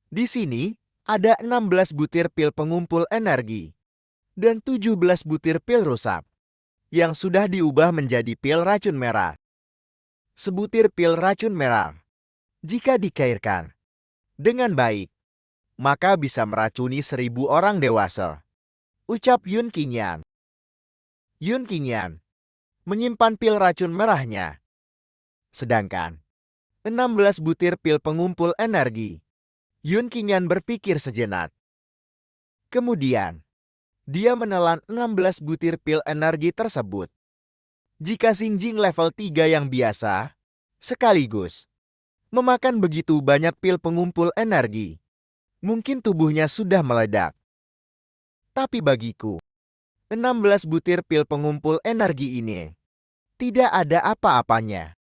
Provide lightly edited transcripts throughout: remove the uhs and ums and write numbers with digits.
Di sini, ada 16 butir pil pengumpul energi dan 17 butir pil rusak yang sudah diubah menjadi pil racun merah. Sebutir pil racun merah, jika dicairkan dengan baik, maka bisa meracuni 1.000 orang dewasa. Ucap Yun Qingyan. Yun Qingyan menyimpan pil racun merahnya. Sedangkan 16 butir pil pengumpul energi. Yun Qingyan berpikir sejenak. Kemudian, dia menelan 16 butir pil energi tersebut. Jika Xinjing level 3 yang biasa, sekaligus memakan begitu banyak pil pengumpul energi, mungkin tubuhnya sudah meledak. Tapi bagiku, 16 butir pil pengumpul energi ini tidak ada apa-apanya.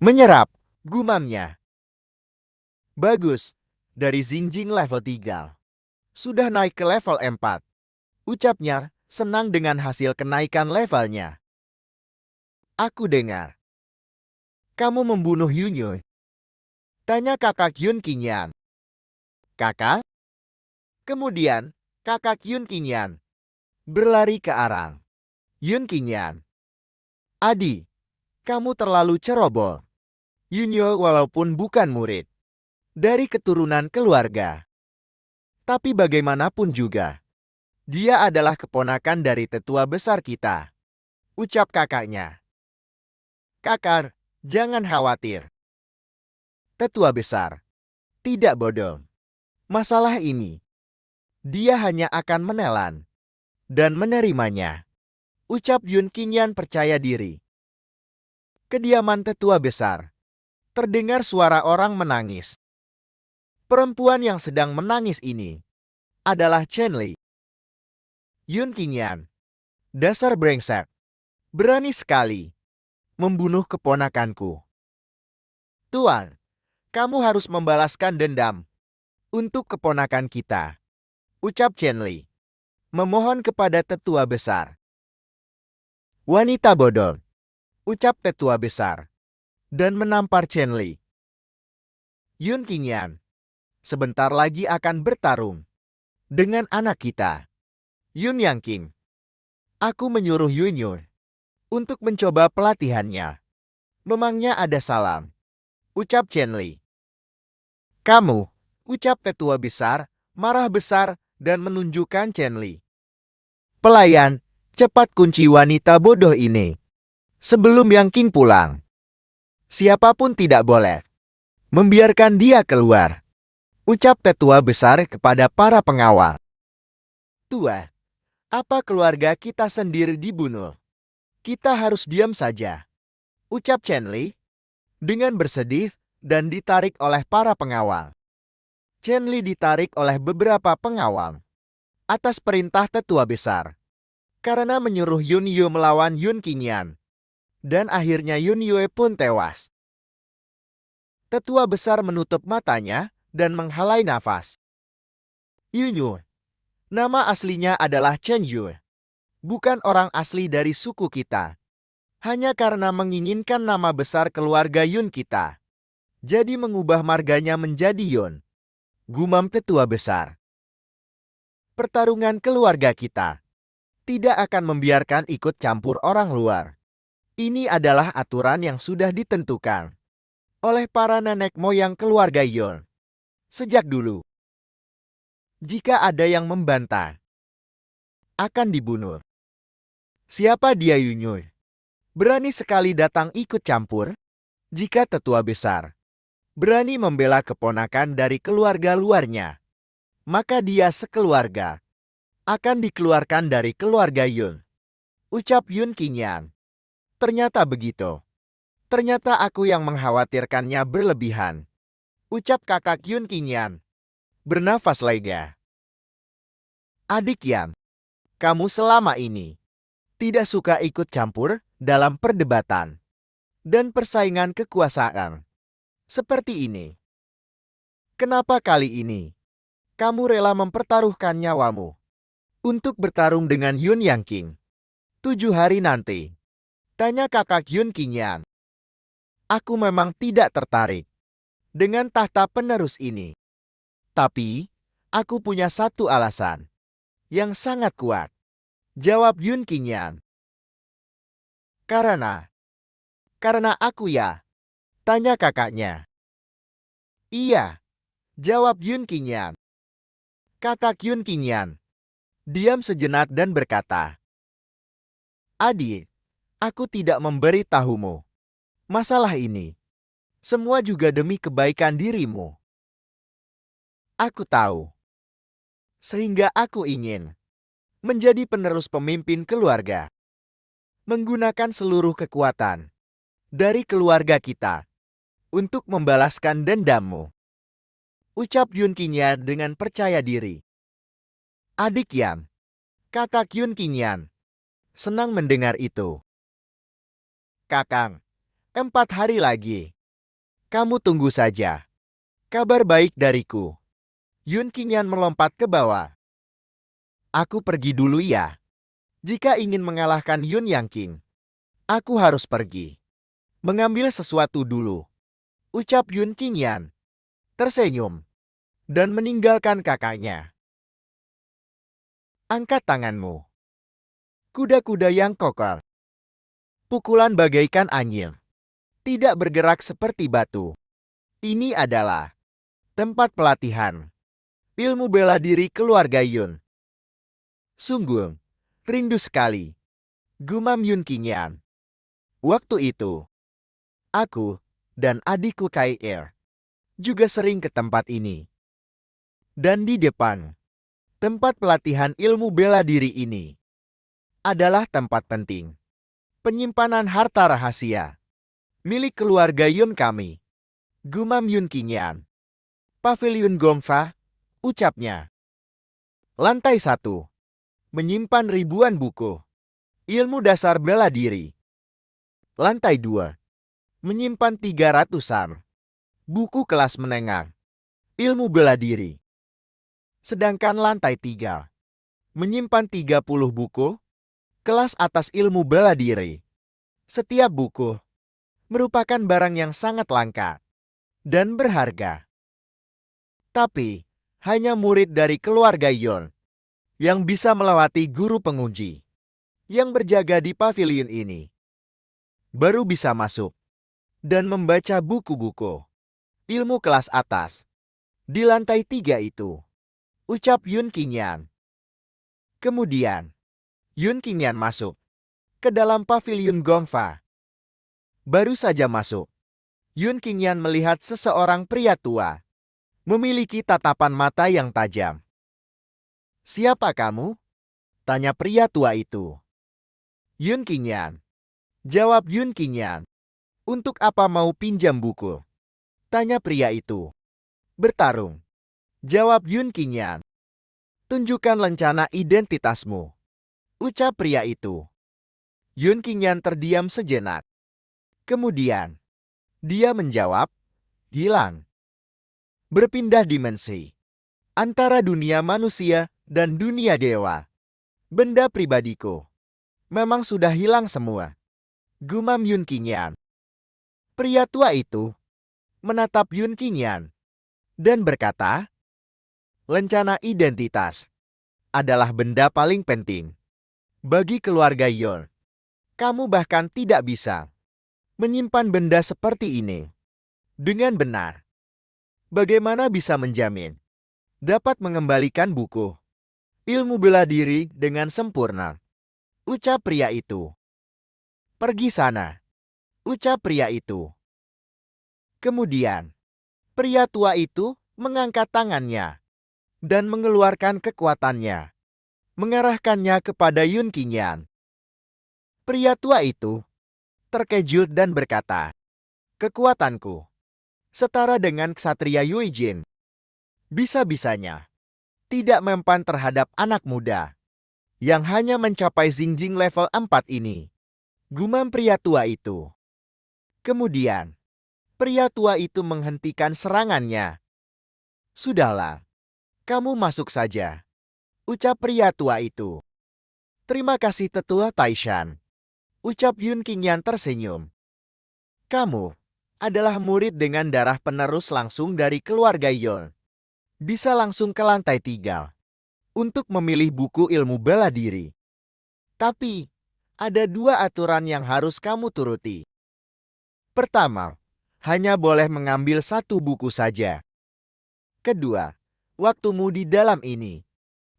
Menyerap, gumamnya. Bagus, dari Xinjing level 3. Sudah naik ke level 4. Ucapnya, senang dengan hasil kenaikan levelnya. Aku dengar. Kamu membunuh Yunyu? Tanya kakak Yun Qingyan. Kakak? Kemudian, kakak Yun Qingyan berlari ke arah Yun Qingyan. Adi, kamu terlalu ceroboh. Yunyu walaupun bukan murid dari keturunan keluarga, tapi bagaimanapun juga, dia adalah keponakan dari tetua besar kita. Ucap kakaknya. Kakak, jangan khawatir. Tetua besar tidak bodoh. Masalah ini, dia hanya akan menelan dan menerimanya. Ucap Yun Qingyan percaya diri. Kediaman tetua besar. Terdengar suara orang menangis. Perempuan yang sedang menangis ini adalah Chen Li. Yun Qingyan. Dasar brengsek. Berani sekali membunuh keponakanku. Tuan, kamu harus membalaskan dendam untuk keponakan kita. Ucap Chen Li. Memohon kepada tetua besar. Wanita bodoh. Ucap tetua besar. Dan menampar Chen Li. Yun Qingyan sebentar lagi akan bertarung dengan anak kita, Yun Yangqing. Aku menyuruh Yunyu untuk mencoba pelatihannya. Memangnya ada salam? Ucap Chen Li. Kamu, ucap tetua besar, marah besar dan menunjukkan Chen Li. Pelayan, cepat kunci wanita bodoh ini sebelum Yangqing pulang. Siapapun tidak boleh membiarkan dia keluar. Ucap tetua besar kepada para pengawal. Tua, apa keluarga kita sendiri dibunuh? Kita harus diam saja. Ucap Chen Li dengan bersedih dan ditarik oleh para pengawal. Chen Li ditarik oleh beberapa pengawal atas perintah tetua besar karena menyuruh Yun Yu melawan Yun Qingyan. Dan akhirnya Yun Yue pun tewas. Tetua besar menutup matanya dan menghalai nafas. Yun Yu, nama aslinya adalah Chen Yu. Bukan orang asli dari suku kita. Hanya karena menginginkan nama besar keluarga Yun kita. Jadi mengubah marganya menjadi Yun. Gumam tetua besar. Pertarungan keluarga kita tidak akan membiarkan ikut campur orang luar. Ini adalah aturan yang sudah ditentukan oleh para nenek moyang keluarga Yun sejak dulu. Jika ada yang membantah, akan dibunuh. Siapa dia Yunyu? Berani sekali datang ikut campur? Jika tetua besar berani membela keponakan dari keluarga luarnya, maka dia sekeluarga akan dikeluarkan dari keluarga Yun. Ucap Yun Qingyan. Ternyata begitu. Ternyata aku yang mengkhawatirkannya berlebihan. Ucap kakak Yun Qingyan. Bernafas lega. Adik Yan, kamu selama ini tidak suka ikut campur dalam perdebatan dan persaingan kekuasaan. Seperti ini. Kenapa kali ini kamu rela mempertaruhkan nyawamu untuk bertarung dengan Yun Yangqing 7 hari nanti? Tanya kakak Yun Qingyan. Aku memang tidak tertarik dengan tahta penerus ini. Tapi, aku punya satu alasan yang sangat kuat, jawab Yun Qingyan. Karena aku ya, tanya kakaknya. Iya, jawab Yun Qingyan. Kakak Yun Qingyan diam sejenak dan berkata, Adik, aku tidak memberi tahumu masalah ini. Semua juga demi kebaikan dirimu. Aku tahu. Sehingga aku ingin menjadi penerus pemimpin keluarga. Menggunakan seluruh kekuatan dari keluarga kita untuk membalaskan dendammu. Ucap Yun Qingyan dengan percaya diri. Adik Yan, kakak Yun Qingyan, senang mendengar itu. Kakang, 4 hari lagi. Kamu tunggu saja. Kabar baik dariku. Yun Qingyan melompat ke bawah. Aku pergi dulu ya. Jika ingin mengalahkan Yun Yangqing, aku harus pergi. Mengambil sesuatu dulu. Ucap Yun Qingyan. Tersenyum. Dan meninggalkan kakaknya. Angkat tanganmu. Kuda-kuda yang kokoh. Pukulan bagaikan angin. Tidak bergerak seperti batu. Ini adalah tempat pelatihan ilmu bela diri keluarga Yun. Sungguh, rindu sekali. Gumam Yun Qingyan. Waktu itu, aku dan adikku Kai-er juga sering ke tempat ini. Dan di depan tempat pelatihan ilmu bela diri ini adalah tempat penting penyimpanan harta rahasia milik keluarga Yun kami. Gumam Yun Qingyan. Pavilion Gongfa, ucapnya. Lantai 1. Menyimpan ribuan buku ilmu dasar bela diri. Lantai 2. Menyimpan 300-an buku kelas menengah ilmu bela diri. Sedangkan lantai 3 menyimpan 30 buku kelas atas ilmu bela diri. Setiap buku merupakan barang yang sangat langka dan berharga. Tapi, hanya murid dari keluarga Yon yang bisa melewati guru penguji yang berjaga di pavilion ini baru bisa masuk dan membaca buku-buku ilmu kelas atas di lantai 3 itu. Ucap Yun Qingyan. Kemudian, Yun Qingyan masuk ke dalam pavilion Gongfa. Baru saja masuk, Yun Qingyan melihat seseorang pria tua memiliki tatapan mata yang tajam. Siapa kamu? Tanya pria tua itu. Yun Qingyan. Jawab Yun Qingyan. Untuk apa mau pinjam buku? Tanya pria itu. Bertarung. Jawab Yun Qingyan. Tunjukkan lencana identitasmu. Ucap pria itu. Yun Qingyan terdiam sejenak. Kemudian, dia menjawab, hilang. Berpindah dimensi. Antara dunia manusia dan dunia dewa. Benda pribadiku memang sudah hilang semua. Gumam Yun Qingyan. Pria tua itu menatap Yun Qingyan dan berkata, lencana identitas adalah benda paling penting bagi keluarga Yon. Kamu bahkan tidak bisa menyimpan benda seperti ini dengan benar. Bagaimana bisa menjamin dapat mengembalikan buku ilmu bela diri dengan sempurna? Ucap pria itu. Pergi sana. Ucap pria itu. Kemudian, pria tua itu mengangkat tangannya dan mengeluarkan kekuatannya, mengarahkannya kepada Yun Qingyan. Pria tua itu terkejut dan berkata, kekuatanku setara dengan ksatria Yue Jin. Bisa-bisanya tidak mempan terhadap anak muda yang hanya mencapai Xingjing level 4 ini. Gumam pria tua itu. Kemudian, pria tua itu menghentikan serangannya. Sudahlah, kamu masuk saja. Ucap pria tua itu. Terima kasih tetua Taishan. Ucap Yun Qingyan tersenyum. Kamu adalah murid dengan darah penerus langsung dari keluarga Yon. bisa langsung ke lantai 3 untuk memilih buku ilmu bela diri. Tapi, ada 2 aturan yang harus kamu turuti. Pertama, hanya boleh mengambil 1 buku saja. Kedua, waktumu di dalam ini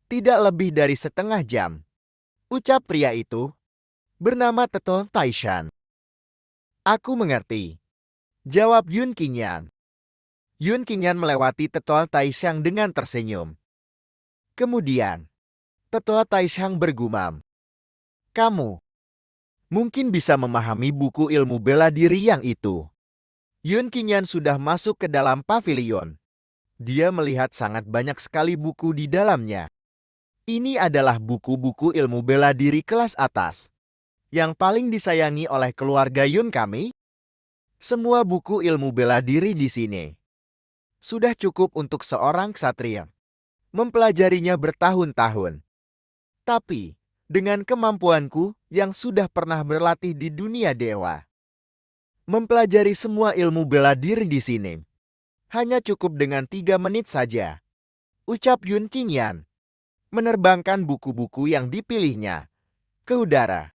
tidak lebih dari setengah jam. Ucap pria itu, bernama Teto Taishan. Aku mengerti, jawab Yun Qingyan. Yun Qingyan melewati Teto Taishan dengan tersenyum. Kemudian, Teto Taishan bergumam, kamu mungkin bisa memahami buku ilmu bela diri yang itu. Yun Qingyan sudah masuk ke dalam pavilion. Dia melihat sangat banyak sekali buku di dalamnya. Ini adalah buku-buku ilmu bela diri kelas atas, yang paling disayangi oleh keluarga Yun kami. Semua buku ilmu bela diri di sini sudah cukup untuk seorang ksatria mempelajarinya bertahun-tahun. Tapi, dengan kemampuanku yang sudah pernah berlatih di dunia dewa, mempelajari semua ilmu bela diri di sini hanya cukup dengan 3 menit saja. Ucap Yun Qingyan, menerbangkan buku-buku yang dipilihnya ke udara.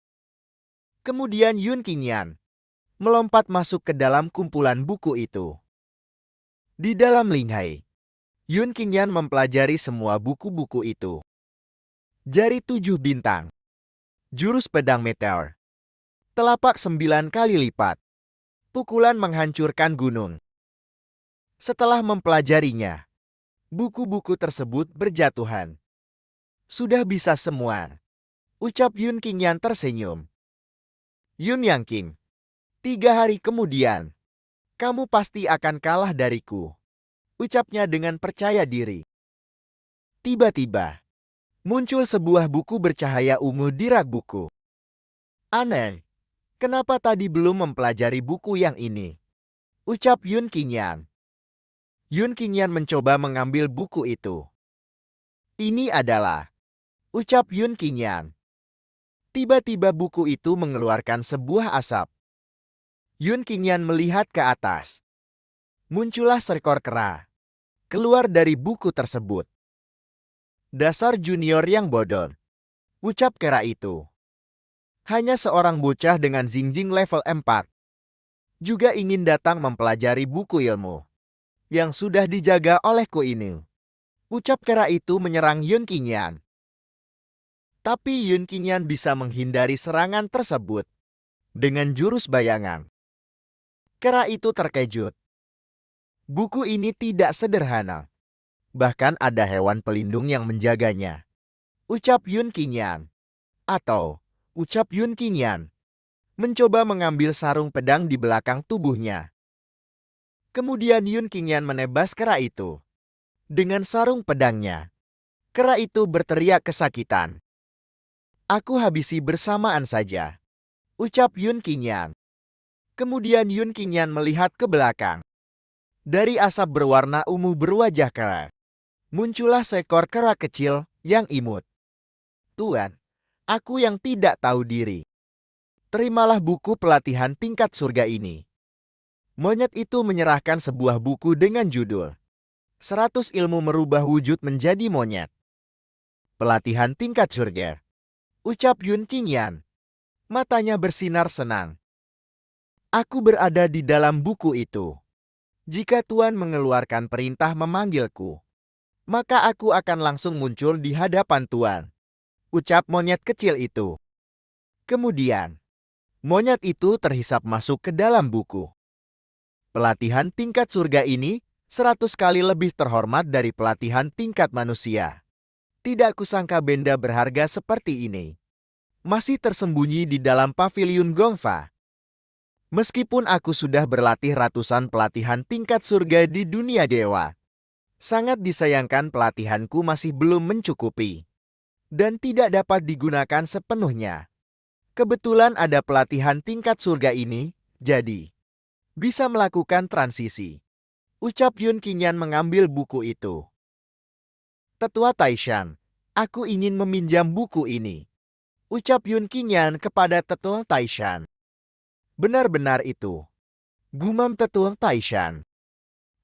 Kemudian Yun Qingyan melompat masuk ke dalam kumpulan buku itu. Di dalam lingkai, Yun Qingyan mempelajari semua buku-buku itu. Jari 7 bintang, jurus pedang meteor, telapak 9 kali lipat, pukulan menghancurkan gunung. Setelah mempelajarinya, buku-buku tersebut berjatuhan. Sudah bisa semua, ucap Yun Qingyan tersenyum. Yun Yang 3 hari kemudian, kamu pasti akan kalah dariku, ucapnya dengan percaya diri. Tiba-tiba, muncul sebuah buku bercahaya ungu di rak buku. Aneh, kenapa tadi belum mempelajari buku yang ini? Ucap Yun Qingyan. Yun Qingyan mencoba mengambil buku itu. Ini adalah, ucap Yun Qingyan. Tiba-tiba buku itu mengeluarkan sebuah asap. Yun Qingyan melihat ke atas. Muncullah seekor kera keluar dari buku tersebut. Dasar junior yang bodoh, ucap kera itu. Hanya seorang bocah dengan Xingjing level 4 juga ingin datang mempelajari buku ilmu yang sudah dijaga olehku ini. Ucap kera itu menyerang Yun Qingyan. Tapi Yun Qingyan bisa menghindari serangan tersebut dengan jurus bayangan. Kera itu terkejut. Buku ini tidak sederhana. Bahkan ada hewan pelindung yang menjaganya. Ucap Yun Qingyan. Atau, ucap Yun Qingyan mencoba mengambil sarung pedang di belakang tubuhnya. Kemudian Yun Qingyan menebas kera itu dengan sarung pedangnya. Kera itu berteriak kesakitan. Aku habisi bersamaan saja, ucap Yun Qingyan. Kemudian Yun Qingyan melihat ke belakang. Dari asap berwarna ungu berwajah kera, muncullah seekor kera kecil yang imut. Tuan, aku yang tidak tahu diri. Terimalah buku pelatihan tingkat surga ini. Monyet itu menyerahkan sebuah buku dengan judul 100 ilmu merubah wujud menjadi monyet. Pelatihan tingkat surga, ucap Yun Qingyan. Matanya bersinar senang. Aku berada di dalam buku itu. Jika Tuan mengeluarkan perintah memanggilku, maka aku akan langsung muncul di hadapan Tuan, ucap monyet kecil itu. Kemudian, monyet itu terhisap masuk ke dalam buku. Pelatihan tingkat surga ini 100 kali lebih terhormat dari pelatihan tingkat manusia. Tidak kusangka benda berharga seperti ini masih tersembunyi di dalam pavilion Gongfa. Meskipun aku sudah berlatih ratusan pelatihan tingkat surga di dunia dewa, sangat disayangkan pelatihanku masih belum mencukupi dan tidak dapat digunakan sepenuhnya. Kebetulan ada pelatihan tingkat surga ini, jadi bisa melakukan transisi. Ucap Yun Qingyan mengambil buku itu. Tetua Taishan, aku ingin meminjam buku ini. Ucap Yun Qingyan kepada Tetua Taishan. Benar-benar itu, gumam Tetua Taishan.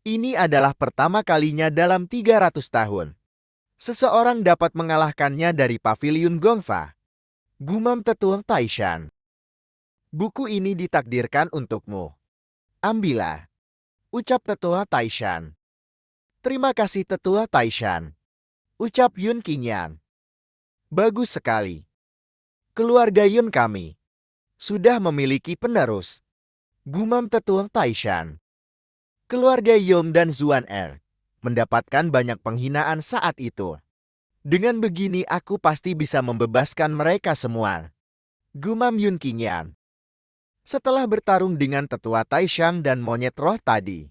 Ini adalah pertama kalinya dalam 300 tahun. Seseorang dapat mengalahkannya dari paviliun Gongfa. Gumam Tetua Taishan. Buku ini ditakdirkan untukmu. Ambillah. Ucap Tetua Taishan. Terima kasih Tetua Taishan. Ucap Yun Qingyan. Bagus sekali. Keluarga Yun kami sudah memiliki penerus. Gumam Tetua Taishan. Keluarga Yom dan Zuan Er mendapatkan banyak penghinaan saat itu. Dengan begini aku pasti bisa membebaskan mereka semua. Gumam Yun Qingyan. Setelah bertarung dengan Tetua Taishan dan monyet roh tadi,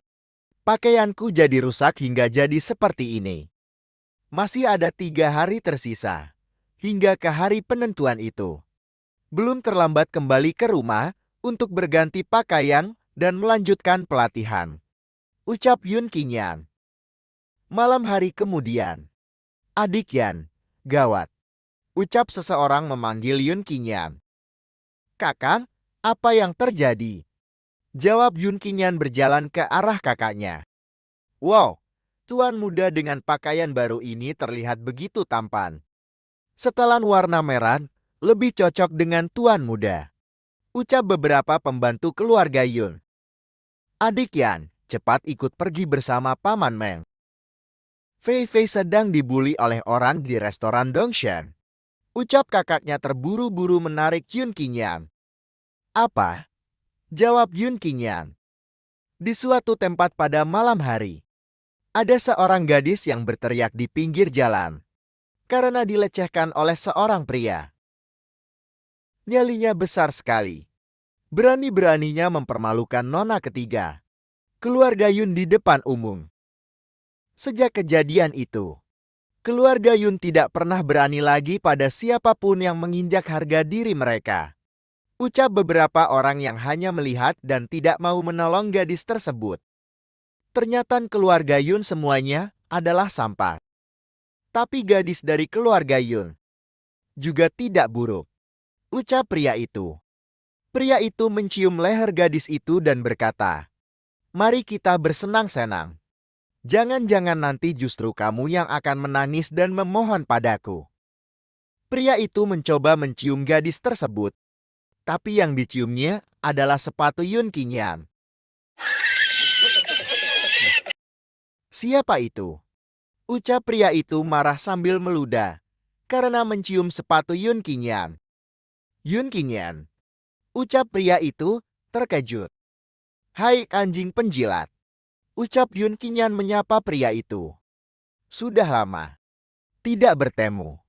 pakaianku jadi rusak hingga jadi seperti ini. Masih ada 3 hari tersisa, hingga ke hari penentuan itu. Belum terlambat kembali ke rumah untuk berganti pakaian dan melanjutkan pelatihan. Ucap Yun Qingyan. Malam hari kemudian. Adik Yan, gawat. Ucap seseorang memanggil Yun Qingyan. Kakang, apa yang terjadi? Jawab Yun Qingyan berjalan ke arah kakaknya. Wow, tuan muda dengan pakaian baru ini terlihat begitu tampan. Setelan warna merah lebih cocok dengan tuan muda. Ucap beberapa pembantu keluarga Yun. Adik Yan, cepat ikut pergi bersama Paman Meng. Fei Fei sedang dibuli oleh orang di restoran Dongshan. Ucap kakaknya terburu-buru menarik Yun Qingyan. Apa? Jawab Yun Qingyan. Di suatu tempat pada malam hari, ada seorang gadis yang berteriak di pinggir jalan karena dilecehkan oleh seorang pria. Nyalinya besar sekali. Berani-beraninya mempermalukan nona ketiga, keluarga Yun di depan umum. Sejak kejadian itu, keluarga Yun tidak pernah berani lagi pada siapapun yang menginjak harga diri mereka. Ucap beberapa orang yang hanya melihat dan tidak mau menolong gadis tersebut. Ternyata keluarga Yun semuanya adalah sampah. Tapi gadis dari keluarga Yun juga tidak buruk. Ucap pria itu. Pria itu mencium leher gadis itu dan berkata, "Mari kita bersenang-senang. Jangan-jangan nanti justru kamu yang akan menangis dan memohon padaku." Pria itu mencoba mencium gadis tersebut, tapi yang diciumnya adalah sepatu Yun Qingyan. Siapa itu? Ucap pria itu marah sambil meludah karena mencium sepatu Yun Qingyan. Yun Qingyan. Ucap pria itu terkejut. Hai anjing penjilat. Ucap Yun Qingyan menyapa pria itu. Sudah lama tidak bertemu.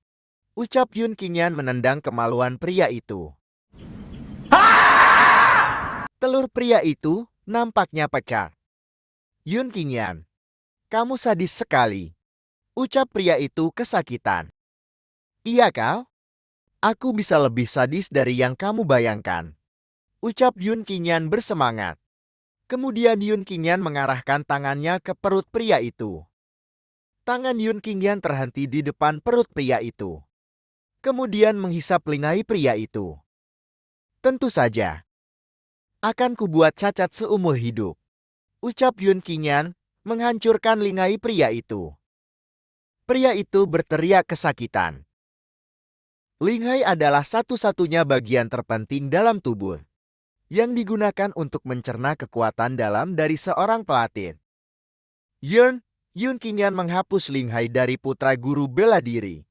Ucap Yun Qingyan menendang kemaluan pria itu. Telur pria itu nampaknya pecah. Yun Qingyan, kamu sadis sekali. Ucap pria itu kesakitan. Iya kau? Aku bisa lebih sadis dari yang kamu bayangkan. Ucap Yun Qingyan bersemangat. Kemudian Yun Qingyan mengarahkan tangannya ke perut pria itu. Tangan Yun Qingyan terhenti di depan perut pria itu. Kemudian menghisap lingai pria itu. Tentu saja. Akan kubuat cacat seumur hidup. Ucap Yun Qingyan menghancurkan lingai pria itu. Pria itu berteriak kesakitan. Lingai adalah satu-satunya bagian terpenting dalam tubuh yang digunakan untuk mencerna kekuatan dalam dari seorang pelatih. Yun Qingyan menghapus lingai dari putra guru bela diri,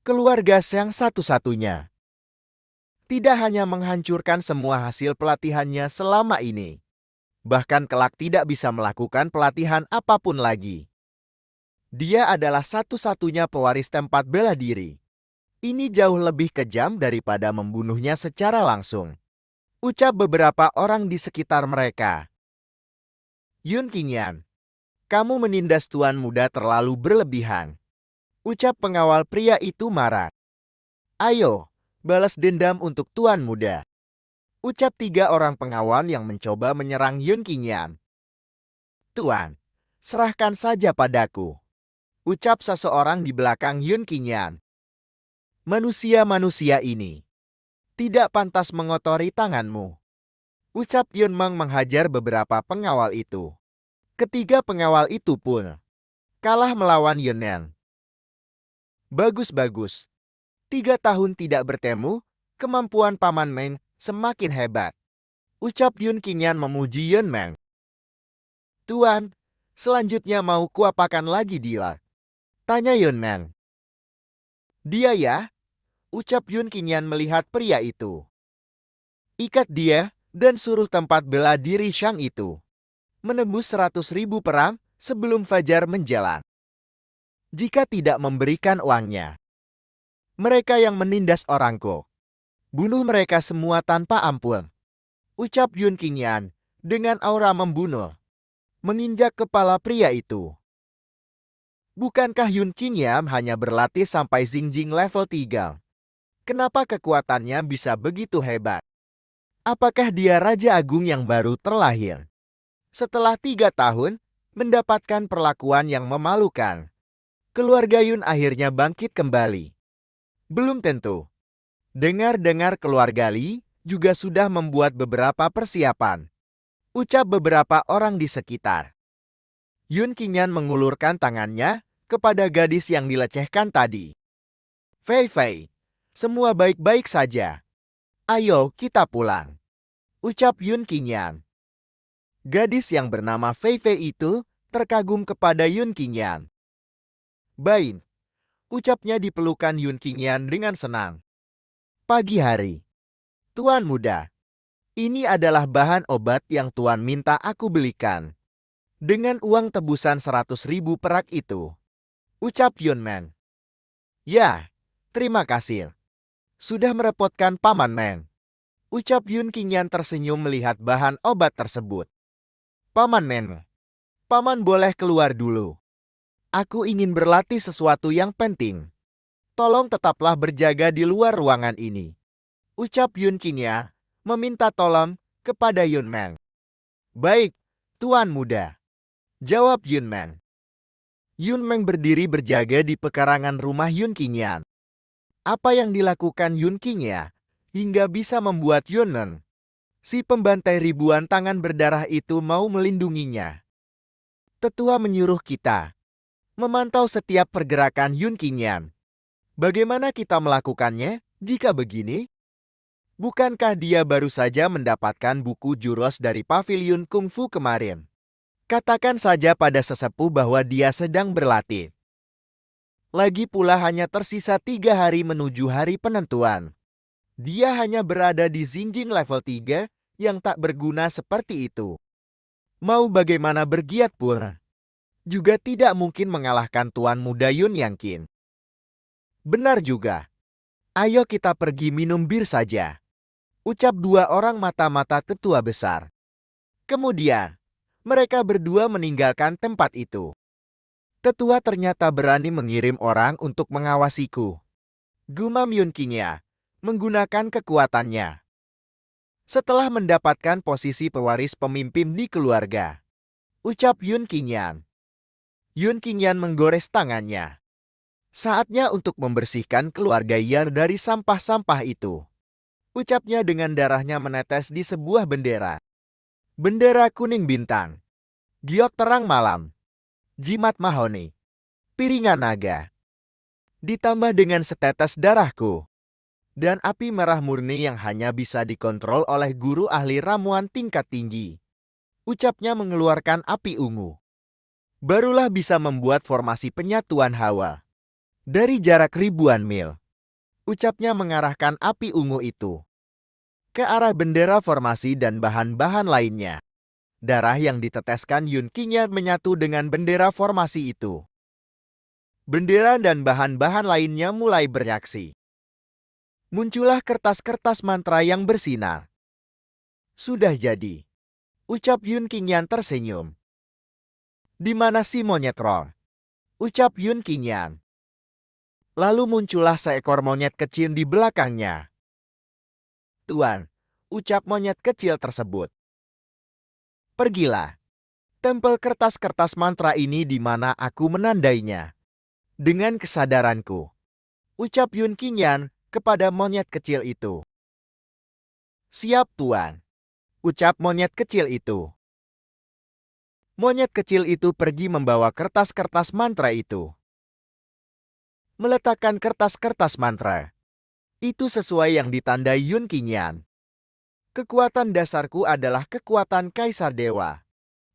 keluarga yang satu-satunya. Tidak hanya menghancurkan semua hasil pelatihannya selama ini, bahkan kelak tidak bisa melakukan pelatihan apapun lagi. Dia adalah satu-satunya pewaris tempat bela diri. Ini jauh lebih kejam daripada membunuhnya secara langsung. Ucap beberapa orang di sekitar mereka. Yun Qingyan, kamu menindas tuan muda terlalu berlebihan. Ucap pengawal pria itu marah. Ayo, balas dendam untuk tuan muda. Ucap 3 orang pengawal yang mencoba menyerang Yun Qingyan. Tuan, serahkan saja padaku. Ucap seseorang di belakang Yun Qingyan. Manusia-manusia ini tidak pantas mengotori tanganmu. Ucap Yun Meng menghajar beberapa pengawal itu. Ketiga pengawal itu pun kalah melawan Yunen. Bagus-bagus. 3 tahun tidak bertemu, kemampuan Paman Meng semakin hebat. Ucap Yun Qingyan memuji Yun Meng. Tuan, selanjutnya mau kuapakan lagi dia? Tanya Yun Meng. Dia ya? Ucap Yun Qingyan melihat pria itu. Ikat dia dan suruh tempat bela diri Shang itu menembus 100.000 perang sebelum fajar menjelang. Jika tidak memberikan uangnya, mereka yang menindas orangku, bunuh mereka semua tanpa ampun. Ucap Yun Qingyan dengan aura membunuh, menginjak kepala pria itu. Bukankah Yun Qingyan hanya berlatih sampai Xingjing level 3? Kenapa kekuatannya bisa begitu hebat? Apakah dia Raja Agung yang baru terlahir? Setelah 3 tahun, mendapatkan perlakuan yang memalukan, keluarga Yun akhirnya bangkit kembali. Belum tentu. Dengar-dengar keluarga Li juga sudah membuat beberapa persiapan. Ucap beberapa orang di sekitar. Yun Qingyan mengulurkan tangannya kepada gadis yang dilecehkan tadi. Fei Fei, semua baik-baik saja. Ayo kita pulang. Ucap Yun Qingyan. Gadis yang bernama Fei Fei itu terkagum kepada Yun Qingyan. Bain, ucapnya di pelukan Yun Qingyan dengan senang. Pagi hari. Tuan muda, ini adalah bahan obat yang Tuan minta aku belikan. Dengan uang tebusan 100.000 perak itu. Ucap Yun Meng. Ya, terima kasih. Sudah merepotkan Paman Meng. Ucap Yun Qingyan tersenyum melihat bahan obat tersebut. Paman Meng, Paman boleh keluar dulu. Aku ingin berlatih sesuatu yang penting. Tolong tetaplah berjaga di luar ruangan ini. Ucap Yun Qingyan meminta tolong kepada Yun Meng. Baik, Tuan muda. Jawab Yun Meng. Yun Meng berdiri berjaga di pekarangan rumah Yun Qingyan. Apa yang dilakukan Yun Qingyan hingga bisa membuat Yun Meng, si pembantai ribuan tangan berdarah itu, mau melindunginya? Tetua menyuruh kita memantau setiap pergerakan Yun Qingyan. Bagaimana kita melakukannya jika begini? Bukankah dia baru saja mendapatkan buku jurus dari pavilion kungfu kemarin? Katakan saja pada sesepuh bahwa dia sedang berlatih. Lagi pula hanya tersisa 3 hari menuju hari penentuan. Dia hanya berada di Xingjing level 3 yang tak berguna seperti itu. Mau bagaimana bergiat pun, juga tidak mungkin mengalahkan Tuan Muda Yun Yangqin. Benar juga. Ayo kita pergi minum bir saja. Ucap 2 orang mata-mata tetua besar. Kemudian, mereka berdua meninggalkan tempat itu. Tetua ternyata berani mengirim orang untuk mengawasiku. Gumam Yun Qingyan menggunakan kekuatannya. Setelah mendapatkan posisi pewaris pemimpin di keluarga. Ucap Yun Qingyan. Yun Qingyan menggores tangannya. Saatnya untuk membersihkan keluarga Yan dari sampah-sampah itu. Ucapnya dengan darahnya menetes di sebuah bendera. Bendera kuning bintang. Giok terang malam. Jimat mahoni. Piringan naga. Ditambah dengan setetes darahku. Dan api merah murni yang hanya bisa dikontrol oleh guru ahli ramuan tingkat tinggi. Ucapnya mengeluarkan api ungu. Barulah bisa membuat formasi penyatuan hawa. Dari jarak ribuan mil. Ucapnya mengarahkan api ungu itu ke arah bendera formasi dan bahan-bahan lainnya. Darah yang diteteskan Yun Qingyan menyatu dengan bendera formasi itu. Bendera dan bahan-bahan lainnya mulai bereaksi. Muncullah kertas-kertas mantra yang bersinar. Sudah jadi. Ucap Yun Qingyan tersenyum. Di mana si monyet roh? Ucap Yun Qingyan. Lalu muncullah seekor monyet kecil di belakangnya. Tuan, ucap monyet kecil tersebut. Pergilah. Tempel kertas-kertas mantra ini di mana aku menandainya. Dengan kesadaranku. Ucap Yun Qingyan kepada monyet kecil itu. Siap Tuan. Ucap monyet kecil itu. Monyet kecil itu pergi membawa kertas-kertas mantra itu. Meletakkan kertas-kertas mantra. Itu sesuai yang ditandai Yun Qingyan. Kekuatan dasarku adalah kekuatan Kaisar Dewa.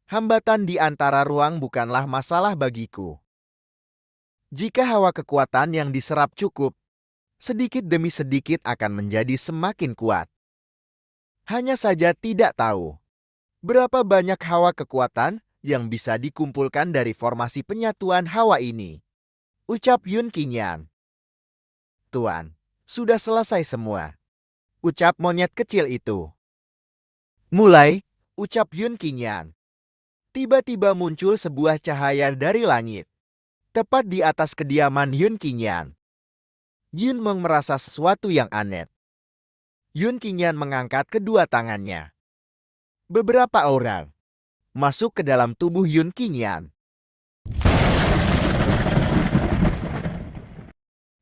Hambatan di antara ruang bukanlah masalah bagiku. Jika hawa kekuatan yang diserap cukup, sedikit demi sedikit akan menjadi semakin kuat. Hanya saja tidak tahu berapa banyak hawa kekuatan yang bisa dikumpulkan dari formasi penyatuan hawa ini. Ucap Yun Qingyan. Tuan, sudah selesai semua. Ucap monyet kecil itu. Mulai, ucap Yun Qingyan. Tiba-tiba muncul sebuah cahaya dari langit. Tepat di atas kediaman Yun Qingyan. Yun Meng merasa sesuatu yang aneh. Yun Qingyan mengangkat kedua tangannya. Beberapa orang masuk ke dalam tubuh Yun Qingyan.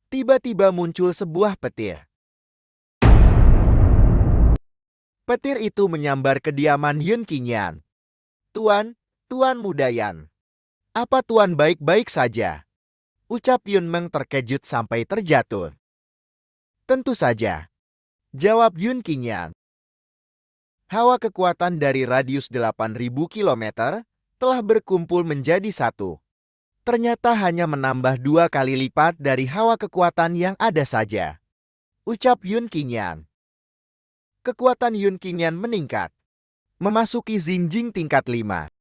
Tiba-tiba muncul sebuah petir. Petir itu menyambar kediaman Yun Qingyan. Tuan Muda Yan. Apa Tuan baik-baik saja? Ucap Yun Meng terkejut sampai terjatuh. Tentu saja. Jawab Yun Qingyan. Hawa kekuatan dari radius 8.000 km telah berkumpul menjadi satu. Ternyata hanya menambah 2 kali lipat dari hawa kekuatan yang ada saja. Ucap Yun Qingyan. Kekuatan Yun Qingyan meningkat. Memasuki Xinjing tingkat 5.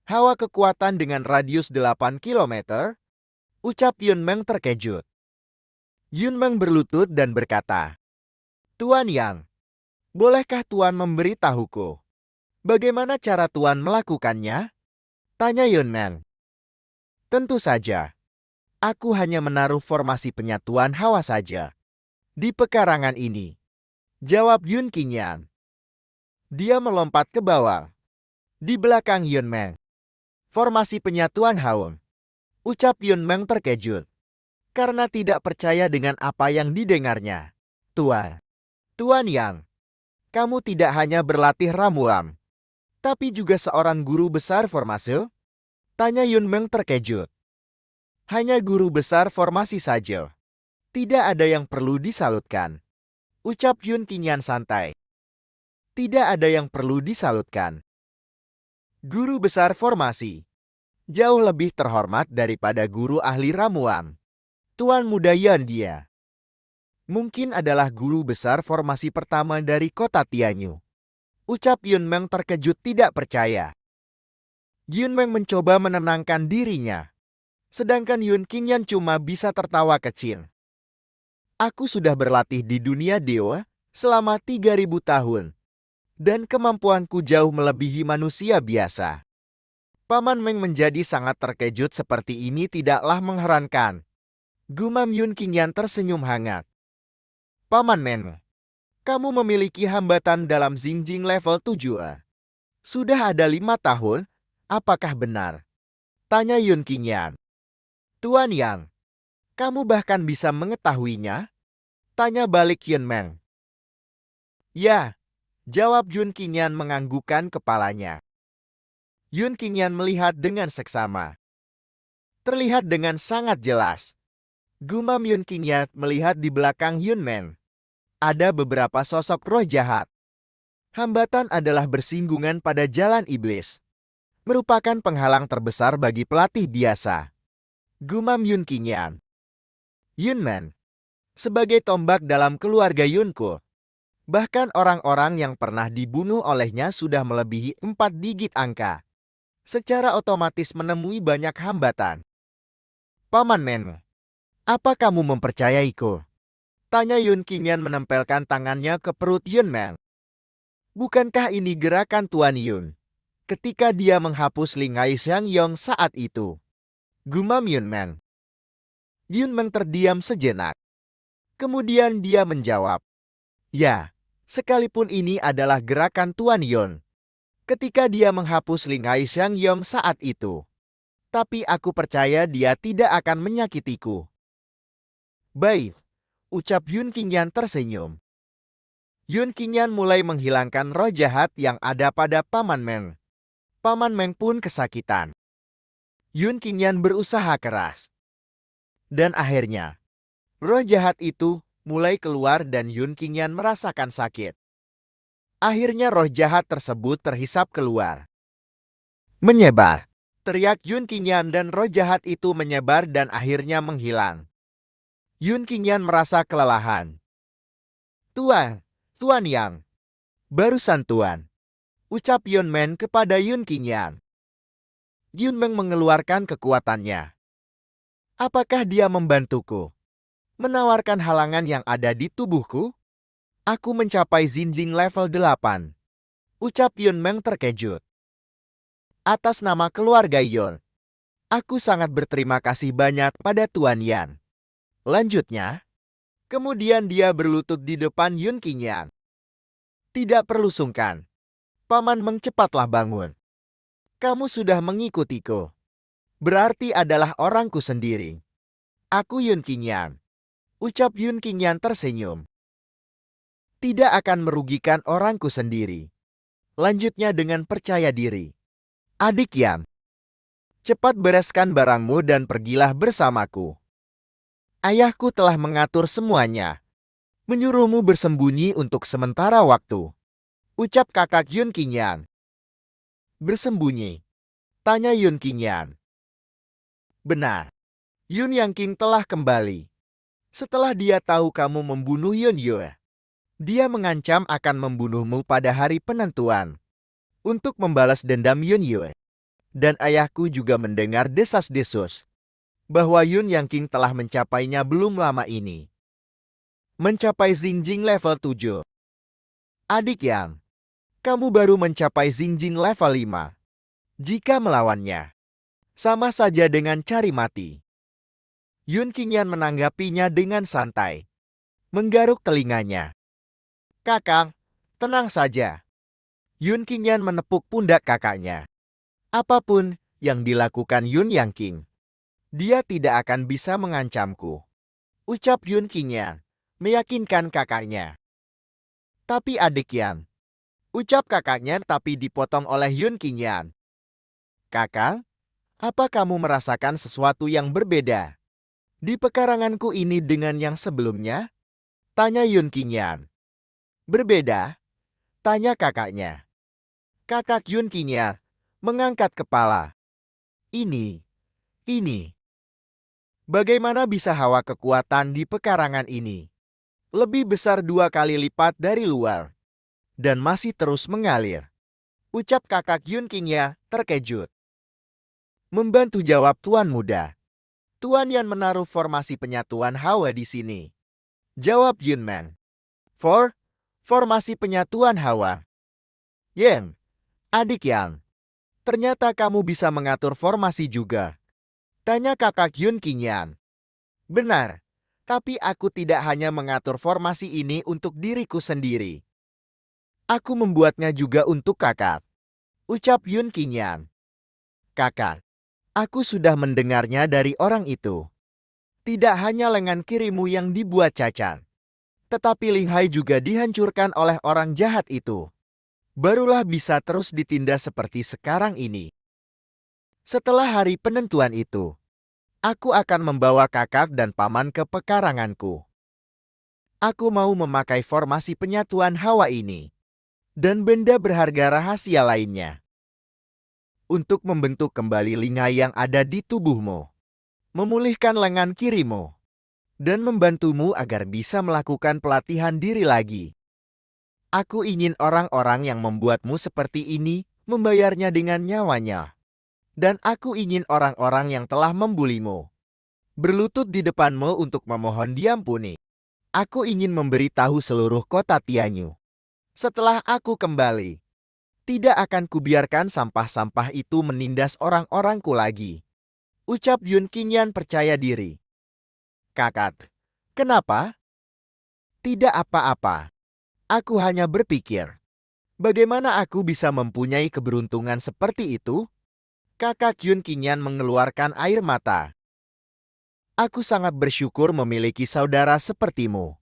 Hawa kekuatan dengan radius 8 km. Ucap Yun Meng terkejut. Yun Meng berlutut dan berkata, Tuan Yang, bolehkah Tuan memberitahuku? Bagaimana cara Tuan melakukannya? Tanya Yun Meng. Tentu saja. Aku hanya menaruh formasi penyatuan hawa saja. Di pekarangan ini. Jawab Yun Qingyan. Dia melompat ke bawah. Di belakang Yun Meng. Formasi penyatuan hawa. Ucap Yun Meng terkejut. Karena tidak percaya dengan apa yang didengarnya. Tuan Yang, kamu tidak hanya berlatih ramuan, tapi juga seorang guru besar formasi? Tanya Yun Meng terkejut. Hanya guru besar formasi saja. Tidak ada yang perlu disalutkan. Ucap Yun Qingyan santai. Tidak ada yang perlu disalutkan. Guru besar formasi jauh lebih terhormat daripada guru ahli ramuan. Tuan Muda Yan dia. Mungkin adalah guru besar formasi pertama dari kota Tianyu. Ucap Yun Meng terkejut tidak percaya. Yun Meng mencoba menenangkan dirinya. Sedangkan Yun Qingyan cuma bisa tertawa kecil. Aku sudah berlatih di dunia dewa selama 3.000 tahun. Dan kemampuanku jauh melebihi manusia biasa. Paman Meng menjadi sangat terkejut seperti ini tidaklah mengherankan. Gumam Yun Qingyan tersenyum hangat. Paman Meng, kamu memiliki hambatan dalam Xinjing level 7. Sudah ada 5 tahun, apakah benar? Tanya Yun Qingyan. Tuan Yang, kamu bahkan bisa mengetahuinya? Tanya balik Yun Meng. Ya, jawab Yun Qingyan menganggukkan kepalanya. Yun Qingyan melihat dengan seksama. Terlihat dengan sangat jelas. Gumam Yun Qingyan melihat di belakang Yun Meng. Ada beberapa sosok roh jahat. Hambatan adalah bersinggungan pada jalan iblis. Merupakan penghalang terbesar bagi pelatih biasa. Gumam Yun Qingyan. Yun Meng, sebagai tombak dalam keluarga Yunko. Bahkan orang-orang yang pernah dibunuh olehnya sudah melebihi 4 digit angka. Secara otomatis menemui banyak hambatan. Paman Meng, apa kamu mempercayaiku? Tanya Yun Qingyan menempelkan tangannya ke perut Yun Meng. Bukankah ini gerakan Tuan Yun? Ketika dia menghapus Lingai Xiang Yong saat itu. Gumam Yun Meng. Yun Meng terdiam sejenak. Kemudian dia menjawab. Ya, sekalipun ini adalah gerakan Tuan Yun. Ketika dia menghapus Lingai Xiang Yong saat itu. Tapi aku percaya dia tidak akan menyakitiku. Baik, ucap Yun Qingyan tersenyum. Yun Qingyan mulai menghilangkan roh jahat yang ada pada Paman Meng. Paman Meng pun kesakitan. Yun Qingyan berusaha keras. Dan akhirnya, roh jahat itu mulai keluar dan Yun Qingyan merasakan sakit. Akhirnya roh jahat tersebut terhisap keluar. Menyebar. Teriak Yun Qingyan dan roh jahat itu menyebar dan akhirnya menghilang. Yun Qingyan merasa kelelahan. Tuan, Tuan Yang. Barusan Tuan. Ucap Yun Men kepada Yun Qingyan. Yun Meng mengeluarkan kekuatannya. Apakah dia membantuku? Menawarkan halangan yang ada di tubuhku? Aku mencapai Zinjing level 8. Ucap Yun Meng terkejut. Atas nama keluarga Yun, aku sangat berterima kasih banyak pada Tuan Yan. Lanjutnya, kemudian dia berlutut di depan Yun Qingyan. Tidak perlu sungkan. Paman Meng, cepatlah bangun. Kamu sudah mengikutiku. Berarti adalah orangku sendiri. Aku Yun Qingyan. Ucap Yun Qingyan tersenyum. Tidak akan merugikan orangku sendiri. Lanjutnya dengan percaya diri. Adik Yan, cepat bereskan barangmu dan pergilah bersamaku. Ayahku telah mengatur semuanya. Menyuruhmu bersembunyi untuk sementara waktu. Ucap kakak Yun Qingyan. Bersembunyi? Tanya Yun Qingyan. Benar. Yun Yang King telah kembali. Setelah dia tahu kamu membunuh Yun Yue, dia mengancam akan membunuhmu pada hari penentuan. Untuk membalas dendam Yun Yue. Dan ayahku juga mendengar desas-desus bahwa Yun Yang King telah mencapainya belum lama ini. Mencapai Zinjing level 7. Adik Yang, kamu baru mencapai Zinjing level 5. Jika melawannya, sama saja dengan cari mati. Yun Qingyan menanggapinya dengan santai. Menggaruk telinganya. Kakang, tenang saja. Yun Qingyan menepuk pundak kakaknya. Apapun yang dilakukan Yun Yang King, dia tidak akan bisa mengancamku. Ucap Yun Qingyan, meyakinkan kakaknya. Tapi adik Yan, ucap kakaknya tapi dipotong oleh Yun Qingyan. Kakak, apa kamu merasakan sesuatu yang berbeda di pekaranganku ini dengan yang sebelumnya? Tanya Yun Qingyan. Berbeda? Tanya kakaknya. Kakak Yun Qingyan mengangkat kepala. Ini. Bagaimana bisa hawa kekuatan di pekarangan ini lebih besar 2 kali lipat dari luar dan masih terus mengalir? Ucap kakak Yun Qingyan terkejut. Membantu jawab Tuan Muda. Tuan Yan menaruh formasi penyatuan hawa di sini. Jawab Yun Men. Formasi penyatuan hawa. Yang, adik Yang, ternyata kamu bisa mengatur formasi juga. Tanya kakak Yun Qingyan. Benar, tapi aku tidak hanya mengatur formasi ini untuk diriku sendiri. Aku membuatnya juga untuk kakak. Ucap Yun Qingyan. Kakak, aku sudah mendengarnya dari orang itu. Tidak hanya lengan kirimu yang dibuat cacat, tetapi Linghai juga dihancurkan oleh orang jahat itu. Barulah bisa terus ditindas seperti sekarang ini. Setelah hari penentuan itu, aku akan membawa kakak dan paman ke pekaranganku. Aku mau memakai formasi penyatuan hawa ini dan benda berharga rahasia lainnya untuk membentuk kembali Linghai yang ada di tubuhmu, memulihkan lengan kirimu, dan membantumu agar bisa melakukan pelatihan diri lagi. Aku ingin orang-orang yang membuatmu seperti ini membayarnya dengan nyawanya. Dan aku ingin orang-orang yang telah membulimu berlutut di depanmu untuk memohon diampuni. Aku ingin memberitahu seluruh kota Tianyu. Setelah aku kembali, tidak akan kubiarkan sampah-sampah itu menindas orang-orangku lagi. Ucap Yun Qingyan percaya diri. Kakak, kenapa? Tidak apa-apa. Aku hanya berpikir, bagaimana aku bisa mempunyai keberuntungan seperti itu? Kakak Yun Qingyan mengeluarkan air mata. Aku sangat bersyukur memiliki saudara sepertimu.